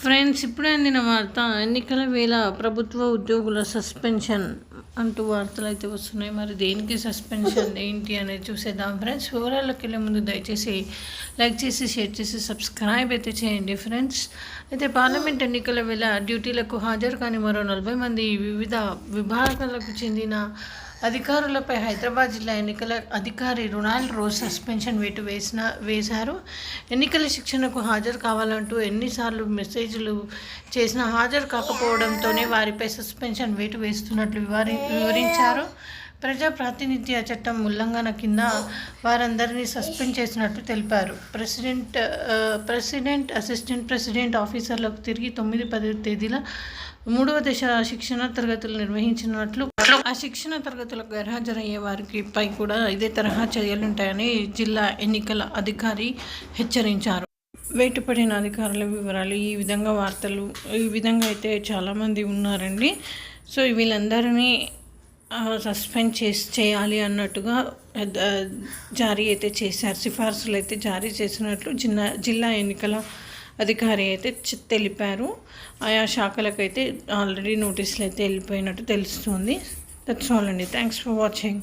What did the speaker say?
Friends, ఇప్పుడే అందిన వార్త. ఎన్నికల వేళ ప్రభుత్వ ఉద్యోగుల సస్పెన్షన్ అంటూ వార్తలు అయితే వస్తున్నాయి. మరి దేనికి సస్పెన్షన్ ఏంటి అనేది చూసేద్దాం ఫ్రెండ్స్. వివరాల్లోకి వెళ్ళే ముందు దయచేసి లైక్ చేసి, షేర్ చేసి, సబ్స్క్రైబ్ అయితే చేయండి ఫ్రెండ్స్. అయితే పార్లమెంట్ ఎన్నికల వేళ డ్యూటీలకు హాజరు కాని మరో 40 మంది వివిధ విభాగాలకు చెందిన అధికారులపై హైదరాబాద్ జిల్లా ఎన్నికల అధికారి రొనాల్డ్ రోజ్ సస్పెన్షన్ వేశారు. ఎన్నికల శిక్షణకు హాజరు కావాలంటూ ఎన్నిసార్లు మెసేజ్లు చేసినా హాజరు కాకపోవడంతోనే వారిపై సస్పెన్షన్ వేస్తున్నట్లు వివరించారు. ప్రజా ప్రాతినిధ్య చట్టం ఉల్లంఘన కింద వారందరినీ సస్పెండ్ చేసినట్లు తెలిపారు. ప్రెసిడెంట్, అసిస్టెంట్ ప్రెసిడెంట్ ఆఫీసర్లకు తిరిగి 9-10 తేదీల 3వ దశ శిక్షణ తరగతులు నిర్వహించినట్లు, ఆ శిక్షణ తరగతులకు గైర్హాజరయ్యే వారిపై కూడా ఇదే తరహా చర్యలుంటాయని జిల్లా ఎన్నికల అధికారి హెచ్చరించారు. వేటుపడిన అధికారుల వివరాలు ఈ విధంగా అయితే చాలామంది ఉన్నారండి. సో వీళ్ళందరినీ సస్పెండ్ చేయాలి అన్నట్టుగా జారీ అయితే చేశారు. సిఫార్సులు అయితే జారీ చేసినట్లు జిల్లా ఎన్నికల అధికారి అయితే తెలిపారు. ఆయా శాఖలకైతే ఆల్రెడీ నోటీసులు అయితే వెళ్ళిపోయినట్టు తెలుస్తుంది. దట్స్ ఆల్ అండి. Thanks for watching.